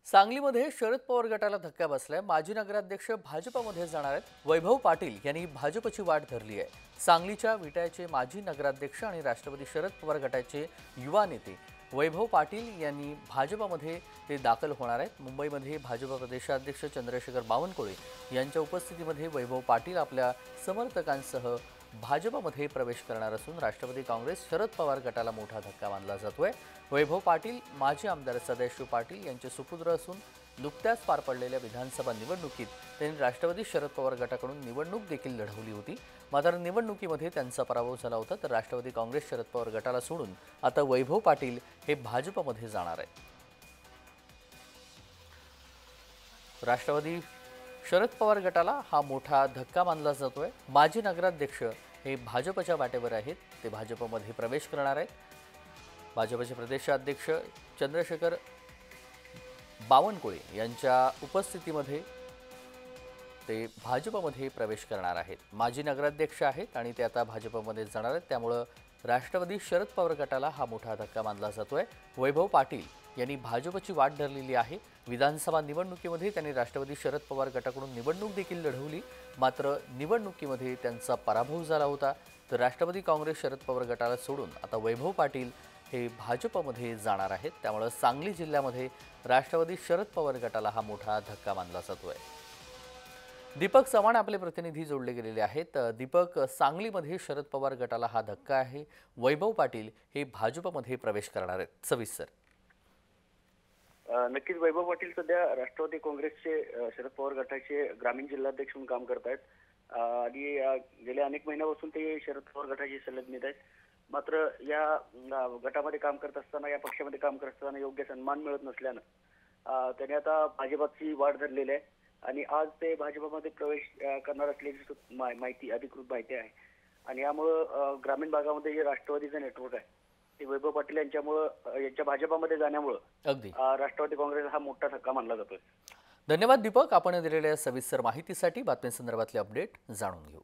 सांगलीमध्ये शरद पवार गटाला धक्का बसलाय। माजी नगराध्यक्ष भाजपमध्ये जाणार आहेत। वैभव पाटील यांनी भाजपची वाट धरली आहे। सांगलीच्या विट्याचे माजी नगराध्यक्ष आणि राष्ट्रवादी शरद पवार गटाचे युवा नेते वैभव पाटील यांनी भाजपमध्ये ते दाखल होणार आहेत। मुंबईमध्ये भाजप प्रदेशाध्यक्ष चंद्रशेखर बावनकुळे यांच्या उपस्थितीमध्ये वैभव पाटील आपल्या समर्थकांसह भाजपमध्ये प्रवेश करणार असून राष्ट्रवादी काँग्रेस शरद पवार गटाला मोठा धक्का मानला जातोय। वैभव पाटील माजी आमदार सदाशिव पाटील यांचे सुपुत्र असून नुकत्याच पार पडलेल्या विधानसभा निवडणुकीत त्यांनी राष्ट्रवादी शरद पवार गटाकडून निवडणूक देखील लढवली होती। मात्र निवडणुकीमध्ये त्यांचा पराभव झाला होता। तर राष्ट्रवादी काँग्रेस शरद पवार गटाला सोडून आता वैभव पाटील हे भाजपमध्ये जाणार आहेत। राष्ट्रवादी शरद पवार गटाला हा मोठा धक्का मानला जातोय। माजी नगराध्यक्ष हे भाजपच्या वाटेवर आहेत, ते भाजपमध्ये प्रवेश करणार आहेत। भाजपचे प्रदेशाध्यक्ष चंद्रशेखर बावनकुळे यांच्या उपस्थितीमध्ये ते भाजपमध्ये प्रवेश करणार आहेत। माजी नगराध्यक्ष आहेत आणि ते आता भाजपमध्ये जाणार आहेत, त्यामुळे राष्ट्रवादी शरद पवार गटाला हा मोठा धक्का मानला जातोय। वैभव पाटील यांनी भाजपची वाट धरलेली आहे। विधानसभा निवडणुकीमध्ये त्यांनी राष्ट्रवादी शरद पवार गटाकडून निवडणूक देखील लढवली, मात्र निवडणुकीमध्ये त्यांचा पराभव झाला होता। तर राष्ट्रवादी काँग्रेस शरद पवार गटाला सोडून आता वैभव पाटील हे भाजपमध्ये जाणार आहेत, त्यामुळे सांगली जिल्ह्यामध्ये राष्ट्रवादी शरद पवार गटाला हा मोठा धक्का मानला जातोय। दीपक चव्हाण आपले प्रतिनिधी जोडले गेलेले आहेत। दीपक, सांगलीमध्ये शरद पवार गटाला हा धक्का आहे, वैभव पाटील हे भाजपमध्ये प्रवेश करणार आहेत, सविस्तर। नक्कीच वैभव पाटील सध्या राष्ट्रवादी काँग्रेसचे शरद पवार गटाचे ग्रामीण जिल्हाध्यक्ष म्हणून काम करत आहेत आणि गेल्या अनेक महिन्यापासून ते शरद पवार गटाचे संलग्नित आहेत। मात्र या गटामध्ये काम करत असताना, या पक्षामध्ये काम करत असताना योग्य सन्मान मिळत नसल्यानं त्याने आता भाजपची वाट धरलेली आहे आणि आज ते भाजपमध्ये प्रवेश करणार असल्याची माहिती, अधिकृत माहिती आहे। आणि यामुळं ग्रामीण भागामध्ये जे राष्ट्रवादीचं नेटवर्क आहे ते वैभव पाटील यांच्या भाजपमध्ये जाण्यामुळं अगदी राष्ट्रवादी काँग्रेस हा मोठा धक्का मानला जातोय। धन्यवाद दीपक, आपण दिलेल्या सविस्तर माहितीसाठी। बातम्यांसंदर्भातले अपडेट जाणून घेऊ।